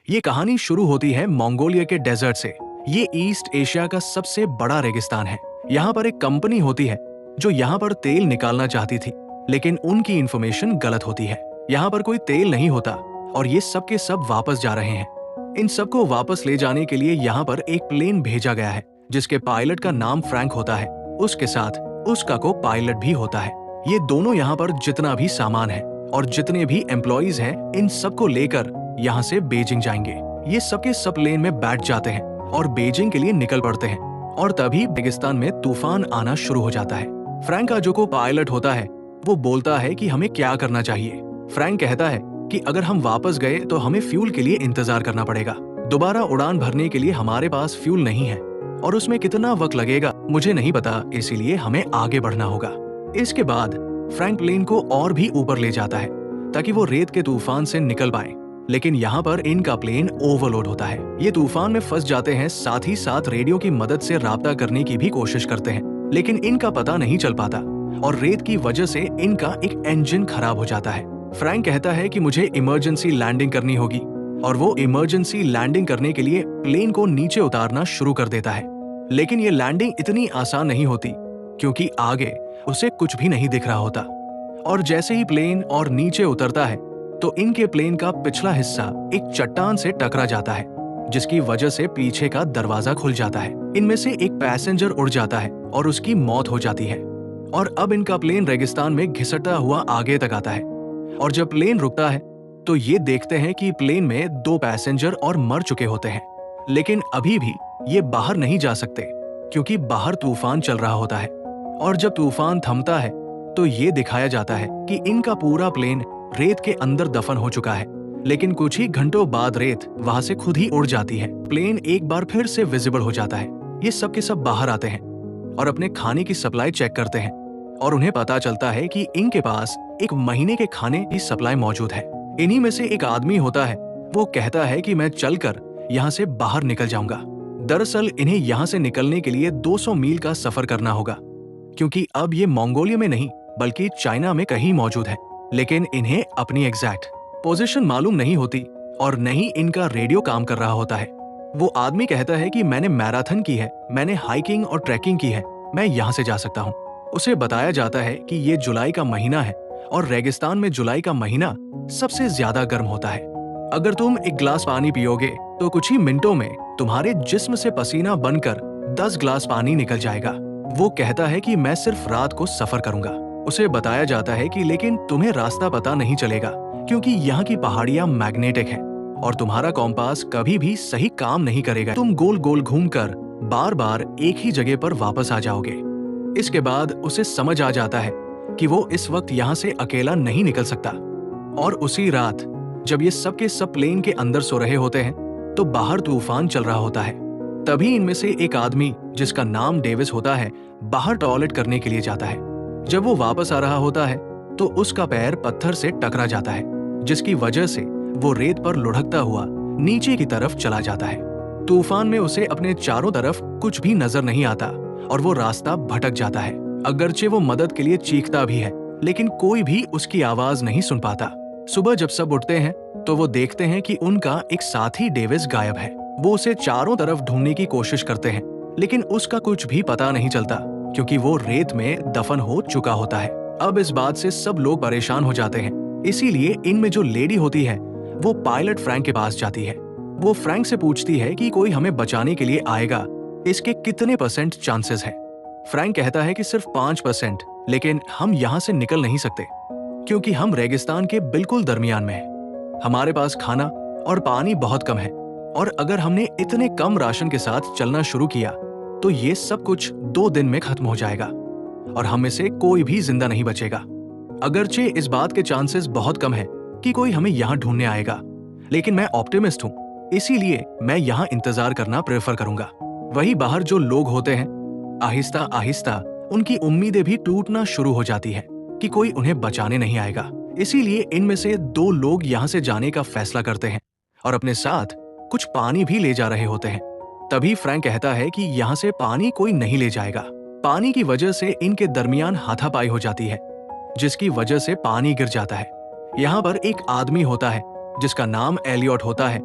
ये कहानी शुरू होती है मंगोलिया के डेजर्ट से। ये ईस्ट एशिया का सबसे बड़ा रेगिस्तान है। यहाँ पर एक कंपनी होती है जो यहाँ पर तेल निकालना चाहती थी, लेकिन उनकी इंफॉर्मेशन गलत होती है। यहाँ पर कोई तेल नहीं होता और ये सब के सब वापस जा रहे हैं। इन सबको वापस ले जाने के लिए यहाँ पर एक प्लेन भेजा गया है जिसके पायलट का नाम फ्रैंक होता है। उसके साथ उसका को पायलट भी होता है। ये दोनों यहाँ पर जितना भी सामान है और जितने भी एम्प्लॉइज हैं, इन सबको लेकर यहाँ से बीजिंग जाएंगे। ये सबके सब प्लेन में बैठ जाते हैं और बीजिंग के लिए निकल पड़ते हैं। और तभी रेगिस्तान में तूफान आना शुरू हो जाता है। फ्रैंक का जो को पायलट होता है वो बोलता है कि हमें क्या करना चाहिए। फ्रैंक कहता है कि अगर हम वापस गए तो हमें फ्यूल के लिए इंतजार करना पड़ेगा। दोबारा उड़ान भरने के लिए हमारे पास फ्यूल नहीं है और उसमें कितना वक्त लगेगा मुझे नहीं पता, इसीलिए हमें आगे बढ़ना होगा। इसके बाद फ्रैंक प्लेन को और भी ऊपर ले जाता है ताकि वो रेत के तूफान से निकल पाए, लेकिन यहाँ पर इनका प्लेन ओवरलोड होता है। ये तूफान में फंस जाते हैं, साथ ही साथ रेडियो की मदद से राब्ता करने की भी कोशिश करते हैं, लेकिन इनका पता नहीं चल पाता और रेत की वजह से इनका एक इंजन खराब हो जाता है। फ्रैंक कहता है कि मुझे इमरजेंसी लैंडिंग करनी होगी और वो इमरजेंसी लैंडिंग करने के लिए प्लेन को नीचे उतारना शुरू कर देता है, लेकिन ये लैंडिंग इतनी आसान नहीं होती क्योंकि आगे उसे कुछ भी नहीं दिख रहा होता। और जैसे ही प्लेन और नीचे उतरता है तो इनके प्लेन का पिछला हिस्सा एक चट्टान से टकरा जाता है, जिसकी वजह से पीछे का दरवाजा खुल जाता है। इनमें से एक पैसेंजर उड़ जाता है और उसकी मौत हो जाती है। और अब इनका प्लेन रेगिस्तान में घिसटता हुआ आगे तक आता है और जब प्लेन रुकता है तो ये देखते हैं कि प्लेन में 2 पैसेंजर और मर चुके होते हैं, लेकिन अभी भी ये बाहर नहीं जा सकते क्योंकि बाहर तूफान चल रहा होता है। और जब तूफान थमता है तो ये दिखाया जाता है कि इनका पूरा प्लेन रेत के अंदर दफन हो चुका है, लेकिन कुछ ही घंटों बाद रेत वहां से खुद ही उड़ जाती है। प्लेन एक बार फिर से विजिबल हो जाता है। ये सब के सब बाहर आते हैं और अपने खाने की सप्लाई चेक करते हैं और उन्हें पता चलता है कि इनके पास 1 महीने के खाने की सप्लाई मौजूद है। इन्हीं में से एक आदमी होता है, वो कहता है कि मैं चलकर यहाँ से बाहर निकल जाऊंगा। दरअसल इन्हें यहाँ से निकलने के लिए 200 मील का सफर करना होगा क्योंकि अब ये मंगोलिया में नहीं बल्कि चाइना में कहीं मौजूद है, लेकिन इन्हें अपनी एग्जैक्ट पोजीशन मालूम नहीं होती और न ही इनका रेडियो काम कर रहा होता है। वो आदमी कहता है कि मैंने मैराथन की है, मैंने हाइकिंग और ट्रैकिंग की है, मैं यहाँ से जा सकता हूँ। उसे बताया जाता है कि ये जुलाई का महीना है और रेगिस्तान में जुलाई का महीना सबसे ज्यादा गर्म होता है। अगर तुम एक ग्लास पानी पियोगे तो कुछ ही मिनटों में तुम्हारे जिस्म से पसीना बनकर 10 ग्लास पानी निकल जाएगा। वो कहता है कि मैं सिर्फ रात को सफर करूंगा। उसे बताया जाता है कि लेकिन तुम्हें रास्ता पता नहीं चलेगा क्योंकि यहाँ की पहाड़ियाँ मैग्नेटिक हैं और तुम्हारा कॉम्पास कभी भी सही काम नहीं करेगा। तुम गोल गोल घूमकर बार बार एक ही जगह पर वापस आ जाओगे। इसके बाद उसे समझ आ जाता है कि वो इस वक्त यहाँ से अकेला नहीं निकल सकता। और उसी रात जब ये सब के सब प्लेन के अंदर सो रहे होते हैं तो बाहर तूफान चल रहा होता है। तभी इनमें से एक आदमी जिसका नाम डेविस होता है बाहर टॉयलेट करने के लिए जाता है। जब वो वापस आ रहा होता है तो उसका पैर पत्थर से टकरा जाता है, जिसकी वजह से वो रेत पर लुढ़कता हुआ नीचे की तरफ चला जाता है। तूफान में उसे अपने चारों तरफ कुछ भी नजर नहीं आता और वो रास्ता भटक जाता है। अगरचे वो मदद के लिए चीखता भी है, लेकिन कोई भी उसकी आवाज नहीं सुन पाता। सुबह जब सब उठते हैं तो वो देखते हैं कि उनका एक साथी डेविस गायब है। वो उसे चारों तरफ ढूंढने की कोशिश करते हैं, लेकिन उसका कुछ भी पता नहीं चलता क्योंकि वो रेत में दफन हो चुका होता है। अब इस बात से सब लोग परेशान हो जाते हैं, इसीलिए इनमें जो लेडी होती है वो पायलट फ्रैंक के पास जाती है। वो फ्रैंक से पूछती है कि कोई हमें बचाने के लिए आएगा, इसके कितने % चांसेस हैं। फ्रैंक कहता है कि सिर्फ 5%, लेकिन हम यहाँ से निकल नहीं सकते क्योंकि हम रेगिस्तान के बिल्कुल दरमियान में हैं। हमारे पास खाना और पानी बहुत कम है और अगर हमने इतने कम राशन के साथ चलना शुरू किया तो ये सब कुछ 2 दिन में खत्म हो जाएगा और हम में से कोई भी जिंदा नहीं बचेगा। अगरचे इस बात के चांसेस बहुत कम है कि कोई हमें यहाँ ढूंढने आएगा, लेकिन मैं ऑप्टिमिस्ट हूँ, इसीलिए मैं यहाँ इंतजार करना प्रेफर करूंगा। वही बाहर जो लोग होते हैं, आहिस्ता आहिस्ता उनकी उम्मीदें भी टूटना शुरू हो जाती है कि कोई उन्हें बचाने नहीं आएगा। इसीलिए इनमें से 2 लोग यहाँ से जाने का फैसला करते हैं और अपने साथ कुछ पानी भी ले जा रहे होते हैं। तभी फ्रैंक कहता है कि यहाँ से पानी कोई नहीं ले जाएगा। पानी की वजह से इनके दरमियान हाथापाई हो जाती है, जिसकी वजह से पानी गिर जाता है। यहाँ पर एक आदमी होता है जिसका नाम एलियट होता है।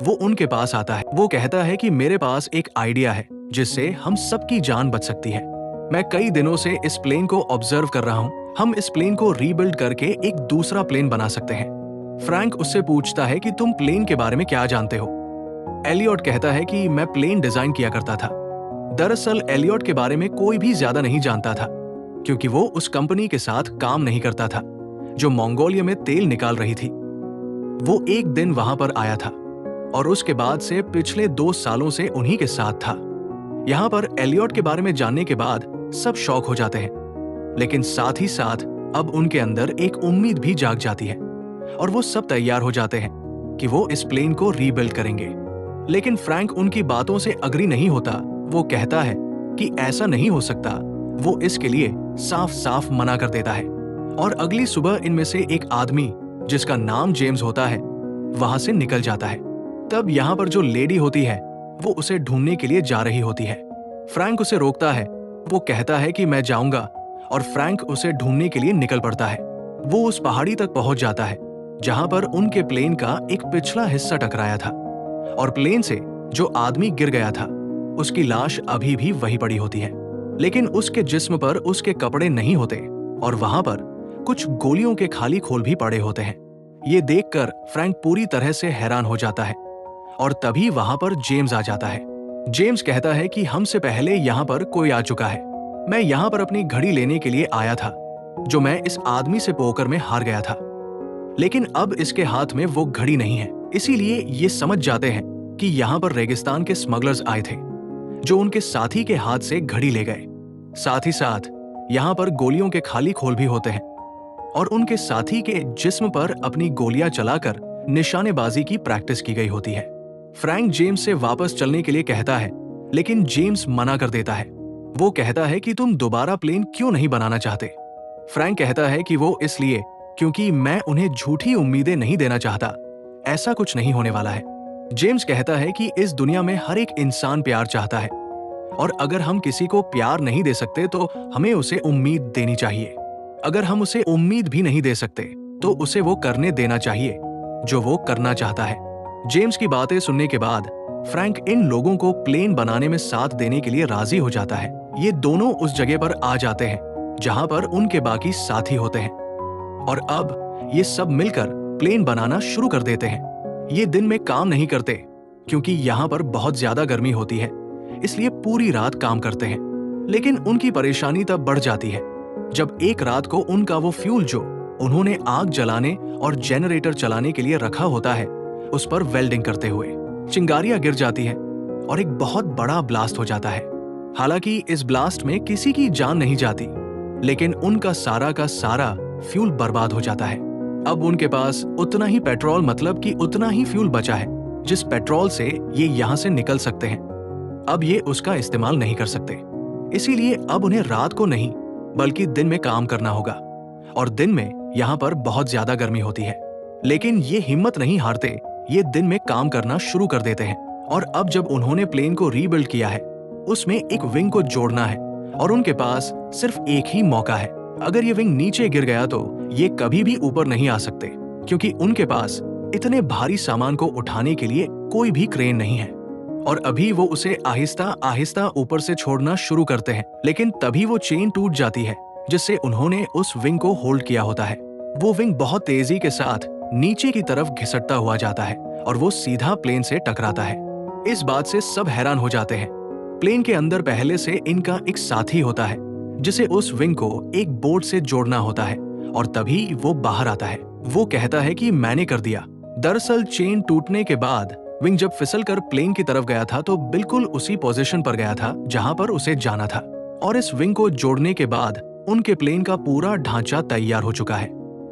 वो उनके पास आता है। वो कहता है कि मेरे पास एक आइडिया है जिससे हम सबकी जान बच सकती है। मैं कई दिनों से इस प्लेन को ऑब्जर्व कर रहा हूँ। हम इस प्लेन को रीबिल्ड करके एक दूसरा प्लेन बना सकते हैं। फ्रैंक उससे पूछता है कि तुम प्लेन के बारे में क्या जानते हो। एलियट कहता है कि मैं प्लेन डिजाइन किया करता था। दरअसल एलियट के बारे में कोई भी ज्यादा नहीं जानता था, क्योंकि वो उस कंपनी के साथ काम नहीं करता था जो मंगोलिया में तेल निकाल रही थी। वो एक दिन वहां पर आया था और उसके बाद से पिछले 2 सालों से उन्हीं के साथ था। यहाँ पर एलियट के बारे में जानने के बाद सब शॉक हो जाते हैं, लेकिन साथ ही साथ अब उनके अंदर एक उम्मीद भी जाग जाती है और वो सब तैयार हो जाते हैं कि वो इस प्लेन को रीबिल्ड करेंगे। लेकिन फ्रैंक उनकी बातों से अग्री नहीं होता। वो कहता है कि ऐसा नहीं हो सकता। वो इसके लिए साफ साफ मना कर देता है और अगली सुबह इनमें से एक आदमी जिसका नाम जेम्स होता है वहां से निकल जाता है। तब यहाँ पर जो लेडी होती है वो उसे ढूंढने के लिए जा रही होती है। फ्रैंक उसे रोकता है। वो कहता है कि मैं जाऊंगा और फ्रैंक उसे ढूंढने के लिए निकल पड़ता है। वो उस पहाड़ी तक पहुंच जाता है जहां पर उनके प्लेन का एक पिछला हिस्सा टकराया था और प्लेन से जो आदमी गिर गया था उसकी लाश अभी भी वही पड़ी होती है, लेकिन उसके जिस्म पर उसके कपड़े नहीं होते और वहां पर कुछ गोलियों के खाली खोल भी पड़े होते हैं। ये देखकर फ्रैंक पूरी तरह से हैरान हो जाता है और तभी वहां पर जेम्स आ जाता है। जेम्स कहता है कि हमसे पहले यहाँ पर कोई आ चुका है। मैं यहाँ पर अपनी घड़ी लेने के लिए आया था जो मैं इस आदमी से पोकर में हार गया था, लेकिन अब इसके हाथ में वो घड़ी नहीं है। इसीलिए ये समझ जाते हैं कि यहाँ पर रेगिस्तान के स्मगलर्स आए थे जो उनके साथी के हाथ से घड़ी ले गए। साथ ही साथ यहाँ पर गोलियों के खाली खोल भी होते हैं और उनके साथी के जिस्म पर अपनी गोलियां चलाकर निशानेबाजी की प्रैक्टिस की गई होती है। फ्रैंक जेम्स से वापस चलने के लिए कहता है, लेकिन जेम्स मना कर देता है। वो कहता है कि तुम दोबारा प्लेन क्यों नहीं बनाना चाहते। फ्रैंक कहता है कि वो इसलिए क्योंकि मैं उन्हें झूठी उम्मीदें नहीं देना चाहता। ऐसा कुछ नहीं होने वाला है। जेम्स कहता है कि इस दुनिया में हर एक इंसान प्यार चाहता है और अगर हम किसी को प्यार नहीं दे सकते तो हमें उसे उम्मीद देनी चाहिए। अगर हम उसे उम्मीद भी नहीं दे सकते तो उसे वो करने देना चाहिए जो वो करना चाहता है। जेम्स की बातें सुनने के बाद फ्रैंक इन लोगों को प्लेन बनाने में साथ देने के लिए राजी हो जाता है। ये दोनों उस जगह पर आ जाते हैं जहां पर उनके बाकी साथी होते हैं और अब ये सब मिलकर प्लेन बनाना शुरू कर देते हैं। ये दिन में काम नहीं करते क्योंकि यहाँ पर बहुत ज्यादा गर्मी होती है, इसलिए पूरी रात काम करते हैं। लेकिन उनकी परेशानी तब बढ़ जाती है जब एक रात को उनका वो फ्यूल जो उन्होंने आग जलाने और जनरेटर चलाने के लिए रखा होता है उस पर वेल्डिंग करते हुए चिंगारियां गिर जाती है और एक बहुत बड़ा ब्लास्ट हो जाता है। हालांकि इस ब्लास्ट में किसी की जान नहीं जाती, लेकिन उनका सारा का सारा फ्यूल बर्बाद हो जाता है। अब उनके पास उतना ही पेट्रोल मतलब कि उतना ही फ्यूल बचा है जिस पेट्रोल से ये यहाँ से निकल सकते हैं। अब ये उसका इस्तेमाल नहीं कर सकते, इसीलिए अब उन्हें रात को नहीं बल्कि दिन में काम करना होगा और दिन में यहाँ पर बहुत ज्यादा गर्मी होती है। लेकिन ये हिम्मत नहीं हारते, ये दिन में काम करना शुरू कर देते हैं। और अब जब उन्होंने प्लेन को रीबिल्ड किया है उसमें एक विंग को जोड़ना है और उनके पास सिर्फ एक ही मौका है। अगर ये विंग नीचे गिर गया तो ये कभी भी ऊपर नहीं आ सकते क्योंकि उनके पास इतने भारी सामान को उठाने के लिए कोई भी क्रेन नहीं है और अभी वो उसे आहिस्ता आहिस्ता ऊपर से छोड़ना शुरू करते हैं। लेकिन तभी वो चेन टूट जाती है जिससे उन्होंने उस विंग को होल्ड किया होता है। वो विंग बहुत तेजी के साथ नीचे की तरफ घिसटता हुआ जाता है और वो सीधा प्लेन से टकराता है। इस बात से सब हैरान हो जाते हैं। प्लेन के अंदर पहले से इनका एक साथी होता है जिसे उस विंग को एक बोर्ड से जोड़ना होता है और तभी वो बाहर आता है। वो कहता है कि मैंने कर दिया। दरअसल चेन टूटने के बाद विंग जब फिसलकर प्लेन की तरफ गया था तो बिल्कुल उसी पोजीशन पर गया था जहां पर उसे जाना था और इस विंग को जोड़ने के बाद उनके प्लेन का पूरा ढांचा तैयार हो चुका है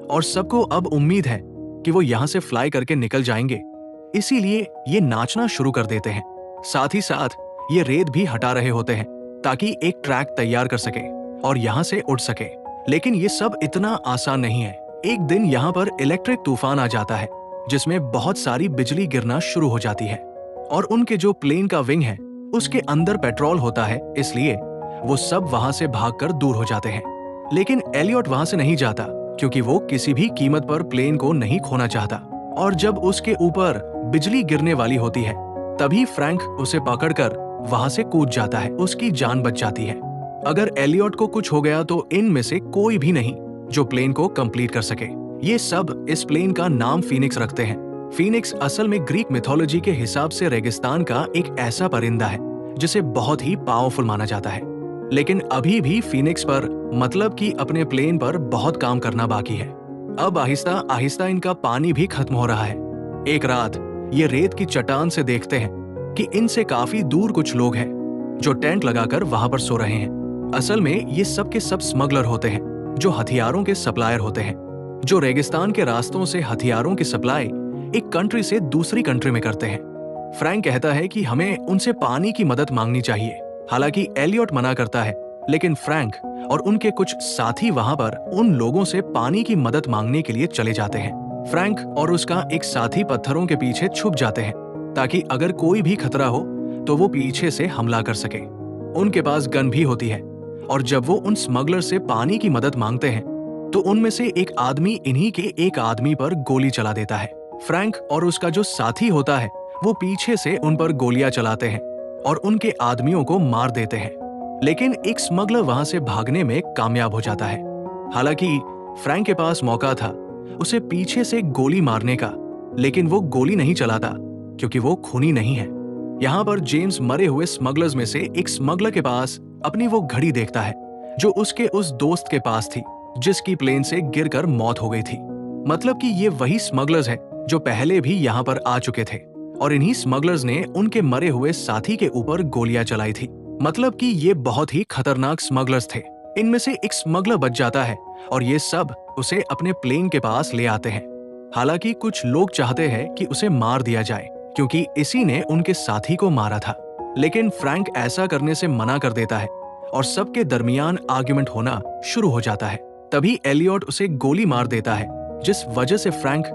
और सबको अब उम्मीद है कि वो यहाँ से फ्लाई करके निकल जाएंगे। इसीलिए ये नाचना शुरू कर देते हैं। साथ ही साथ ये रेत भी हटा रहे होते हैं ताकि एक ट्रैक तैयार कर सके और यहाँ से उड़ सके। लेकिन ये सब इतना आसान नहीं है। एक दिन यहाँ पर इलेक्ट्रिक तूफान आ जाता है जिसमें बहुत सारी बिजली गिरना शुरू हो जाती है और उनके जो प्लेन का विंग है उसके अंदर पेट्रोल होता है, इसलिए वो सब वहां से भागकर दूर हो जाते हैं। लेकिन एलियट वहां से नहीं जाता क्योंकि वो किसी भी कीमत पर प्लेन को नहीं खोना चाहता और जब उसके ऊपर बिजली गिरने वाली होती है। तभी फ्रैंक उसे पकड़कर वहां से कूद जाता है, उसकी जान बच जाती है। अगर एलियट को कुछ हो गया तो इनमें से कोई भी नहीं जो प्लेन को कंप्लीट कर सके। ये सब इस प्लेन का नाम फीनिक्स रखते हैं। फीनिक्स असल में ग्रीक मिथोलॉजी के हिसाब से रेगिस्तान का एक ऐसा परिंदा है जिसे बहुत ही पावरफुल माना जाता है। लेकिन अभी भी फीनिक्स पर मतलब कि अपने प्लेन पर बहुत काम करना बाकी है। अब आहिस्ता आहिस्ता इनका पानी भी खत्म हो रहा है। एक रात ये रेत की चट्टान से देखते हैं कि इनसे काफी दूर कुछ लोग हैं जो टेंट लगाकर वहां पर सो रहे हैं। असल में ये सब के सब स्मगलर होते हैं जो हथियारों के सप्लायर होते हैं, जो रेगिस्तान के रास्तों से हथियारों की सप्लाई एक कंट्री से दूसरी कंट्री में करते हैं। फ्रैंक कहता है कि हमें उनसे पानी की मदद मांगनी चाहिए। हालांकि एलियट मना करता है, लेकिन फ्रैंक और उनके कुछ साथी वहां पर उन लोगों से पानी की मदद मांगने के लिए चले जाते हैं। फ्रैंक और उसका एक साथी पत्थरों के पीछे छुप जाते हैं ताकि अगर कोई भी खतरा हो तो वो पीछे से हमला कर सके। उनके पास गन भी होती है और जब वो उन स्मगलर से पानी की मदद मांगते हैं तो उनमें से एक आदमी इन्हीं के एक आदमी पर गोली चला देता है। फ्रैंक और उसका जो साथी होता है वो पीछे से उन पर गोलियां चलाते हैं और उनके आदमियों को मार देते हैं, लेकिन एक स्मगलर वहां से भागने में कामयाब हो जाता है। हालांकि फ्रैंक के पास मौका था उसे पीछे से गोली मारने का, लेकिन वो गोली नहीं चलाता क्योंकि वो खूनी नहीं है। यहाँ पर जेम्स मरे हुए स्मगलर्स में से एक स्मगलर के पास अपनी वो घड़ी देखता है जो उसके उस दोस्त के पास थी जिसकी प्लेन से गिरकर मौत हो गई थी। मतलब कि ये वही स्मगलर्स हैं जो पहले भी यहाँ पर आ चुके थे और इन्हीं स्मगलर्स ने उनके मरे हुए साथी के ऊपर गोलियां चलाई थी। मतलब कि ये बहुत ही खतरनाक स्मगलर्स थे। इनमें से एक स्मगलर बच जाता है और ये सब उसे अपने प्लेन के पास ले आते हैं। हालांकि कुछ लोग चाहते हैं कि उसे मार दिया जाए क्योंकि इसी ने उनके साथी को मारा था, लेकिन फ्रैंक ऐसा करने से मना कर देता है और सबके दरमियान आर्ग्यूमेंट होना शुरू हो जाता है। तभी एलियट उसे गोली मार देता है, जिस वजह से फ्रैंक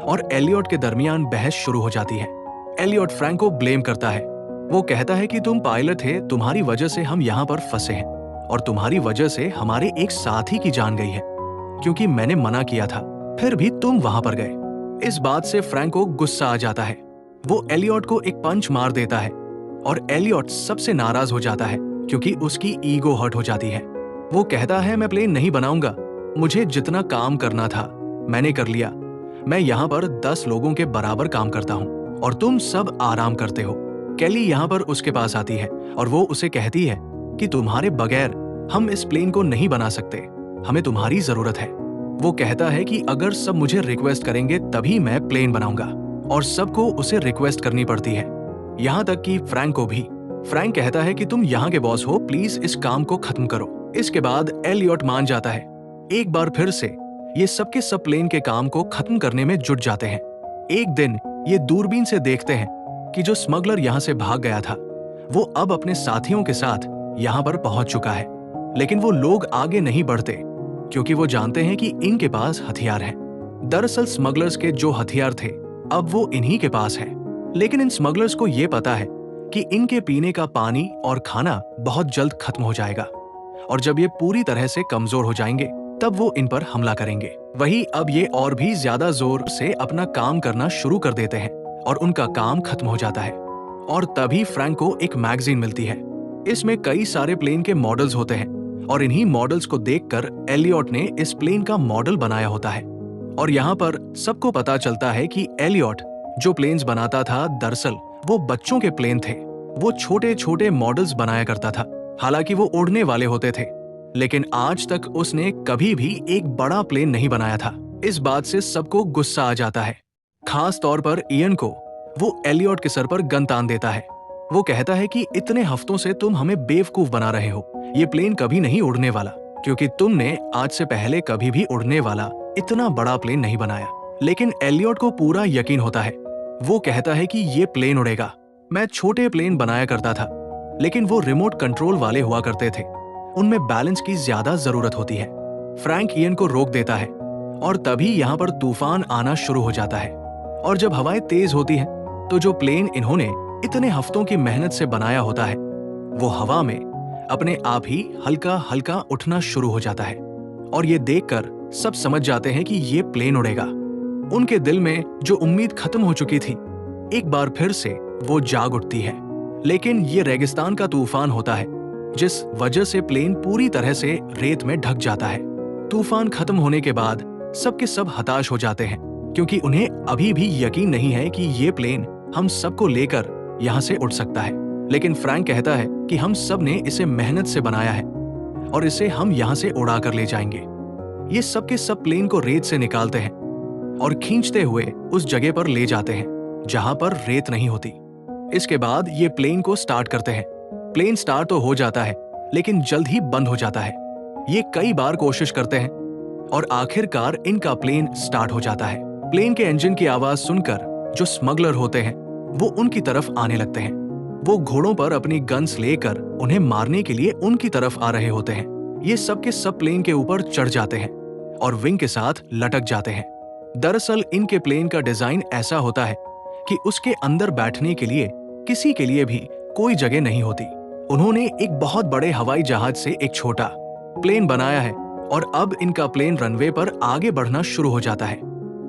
और एलियट के दरमियान बहस शुरू हो जाती है। एलियट फ्रैंक को ब्लेम करता है। वो कहता है कि तुम पायलट थे, तुम्हारी वजह से हम यहाँ पर फंसे हैं और तुम्हारी वजह से हमारे एक साथी की जान गई है क्योंकि मैंने मना किया था, फिर भी तुम वहां पर गए। इस बात से फ्रैंक को गुस्सा आ जाता है। वो एलियट को एक पंच मार देता है और एलियट सबसे नाराज हो जाता है क्योंकि उसकी ईगो हर्ट हो जाती है। वो कहता है मैं प्लेन नहीं बनाऊंगा, मुझे जितना काम करना था मैंने कर लिया। मैं यहाँ पर 10 लोगों के बराबर काम करता हूँ और तुम सब आराम करते हो। कैली यहाँ पर उसके पास आती है और वो उसे कहती है कि तुम्हारे बगैर हम इस प्लेन को नहीं बना सकते, हमें तुम्हारी जरूरत है। वो कहता है कि अगर सब मुझे रिक्वेस्ट करेंगे तभी मैं प्लेन बनाऊंगा और सबको उसे रिक्वेस्ट करनी पड़ती है, यहाँ तक कि फ्रैंक को भी। फ्रैंक कहता है कि तुम यहाँ के बॉस हो, प्लीज इस काम को खत्म करो। इसके बाद एलियट मान जाता है। एक बार फिर से ये सबके सब प्लेन के काम को खत्म करने में जुट जाते हैं। एक दिन ये दूरबीन से देखते हैं कि जो स्मगलर यहाँ से भाग गया था वो अब अपने साथियों के साथ यहाँ पर पहुंच चुका है, लेकिन वो लोग आगे नहीं बढ़ते क्योंकि वो जानते हैं कि इनके पास हथियार है। दरअसल स्मगलर्स के जो हथियार थे अब वो इन्हीं के पास है, लेकिन इन स्मगलर्स को ये पता है कि इनके पीने का पानी और खाना बहुत जल्द खत्म हो जाएगा और जब ये पूरी तरह से कमजोर हो जाएंगे तब वो इन पर हमला करेंगे। वही अब ये और भी ज्यादा जोर से अपना काम करना शुरू कर देते हैं और उनका काम खत्म हो जाता है। और तभी फ्रैंक को एक मैगजीन मिलती है। इसमें कई सारे प्लेन के मॉडल्स होते हैं और इन्हीं मॉडल्स को देखकर एलियट ने इस प्लेन का मॉडल बनाया होता है। और यहाँ पर सबको पता चलता है कि एलियट जो प्लेन्स बनाता था दरअसल वो बच्चों के प्लेन थे। वो छोटे छोटे मॉडल्स बनाया करता था, हालांकि वो उड़ने वाले होते थे, लेकिन आज तक उसने कभी भी एक बड़ा प्लेन नहीं बनाया था। इस बात से सबको गुस्सा आ जाता है, खास तौर पर इयन को। वो एलियट के सर पर गन तान देता है। वो कहता है कि इतने हफ्तों से तुम हमें बेवकूफ बना रहे हो, ये प्लेन कभी नहीं उड़ने वाला क्योंकि तुमने आज से पहले कभी भी उड़ने वाला इतना बड़ा प्लेन नहीं बनाया। लेकिन एलियट को पूरा यकीन होता है। वो कहता है कि ये प्लेन उड़ेगा। मैं छोटे प्लेन बनाया करता था, लेकिन वो रिमोट कंट्रोल वाले हुआ करते थे, उनमें बैलेंस की ज्यादा जरूरत होती है। फ्रैंक इयन को रोक देता है और तभी यहाँ पर तूफान आना शुरू हो जाता है। और जब हवाएं तेज होती हैं, तो जो प्लेन इन्होंने इतने हफ्तों की मेहनत से बनाया होता है वो हवा में अपने आप ही हल्का हल्का उठना शुरू हो जाता है। और ये देखकर सब समझ जाते हैं कि ये प्लेन उड़ेगा। उनके दिल में जो उम्मीद खत्म हो चुकी थी एक बार फिर से वो जाग उठती है, लेकिन ये रेगिस्तान का तूफान होता है जिस वजह से प्लेन पूरी तरह से रेत में ढक जाता है। तूफान खत्म होने के बाद सबके सब हताश हो जाते हैं क्योंकि उन्हें अभी भी यकीन नहीं है कि ये प्लेन हम सबको लेकर यहाँ से उड़ सकता है। लेकिन फ्रैंक कहता है कि हम सब ने इसे मेहनत से बनाया है और इसे हम यहाँ से उड़ा कर ले जाएंगे। ये सब के सब प्लेन को रेत से निकालते हैं और खींचते हुए उस जगह पर ले जाते हैं जहां पर रेत नहीं होती। इसके बाद ये प्लेन को स्टार्ट करते हैं। प्लेन स्टार्ट तो हो जाता है लेकिन जल्द ही बंद हो जाता है। ये कई बार कोशिश करते हैं और आखिरकार इनका प्लेन स्टार्ट हो जाता है। प्लेन के इंजन की आवाज सुनकर जो स्मगलर होते हैं वो उनकी तरफ आने लगते हैं। वो घोड़ों पर अपनी गन्स लेकर उन्हें मारने के लिए उनकी तरफ आ रहे होते हैं। ये सब के सब प्लेन के ऊपर चढ़ जाते हैं और विंग के साथ लटक जाते हैं। दरअसल इनके प्लेन का डिजाइन ऐसा होता है कि उसके अंदर बैठने के लिए किसी के लिए भी कोई जगह नहीं होती। उन्होंने एक बहुत बड़े हवाई जहाज से एक छोटा प्लेन बनाया है और अब इनका प्लेन रनवे पर आगे बढ़ना शुरू हो जाता है।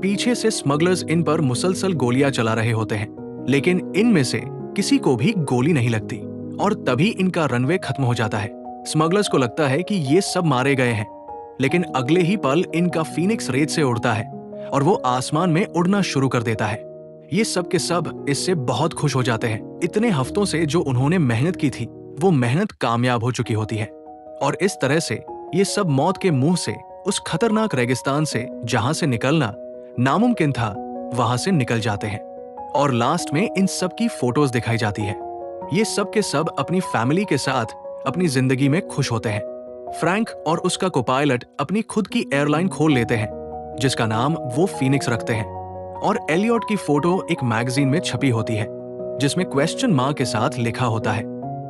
पीछे से स्मगलर्स इन पर मुसलसल गोलियां चला रहे होते हैं, लेकिन इनमें से किसी को भी गोली नहीं लगती और तभी इनका रनवे खत्म हो जाता है। स्मगलर्स को लगता है कि ये सब मारे गए हैं, लेकिन अगले ही पल इनका फीनिक्स रेत से उड़ता है और वो आसमान में उड़ना शुरू कर देता है। ये सब के सब इससे बहुत खुश हो जाते हैं। इतने हफ्तों से जो उन्होंने मेहनत की थी वो मेहनत कामयाब हो चुकी होती है और इस तरह से ये सब मौत के मुंह से, उस खतरनाक रेगिस्तान से जहां से निकलना नामुमकिन था, वहां से निकल जाते हैं। और लास्ट में इन सब की फोटोज दिखाई जाती है। ये सब के सब अपनी फैमिली के साथ अपनी जिंदगी में खुश होते हैं। फ्रैंक और उसका कोपायलट अपनी खुद की एयरलाइन खोल लेते हैं जिसका नाम वो फीनिक्स रखते हैं और एलियट की फोटो एक मैगजीन में छपी होती है जिसमें क्वेश्चन मार्क के साथ लिखा होता है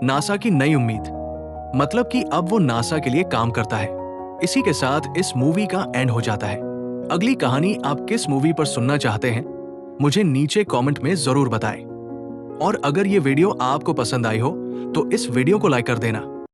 नासा की नई उम्मीद, मतलब कि अब वो नासा के लिए काम करता है। इसी के साथ इस मूवी का एंड हो जाता है। अगली कहानी आप किस मूवी पर सुनना चाहते हैं मुझे नीचे कमेंट में जरूर बताएं। और अगर ये वीडियो आपको पसंद आई हो तो इस वीडियो को लाइक कर देना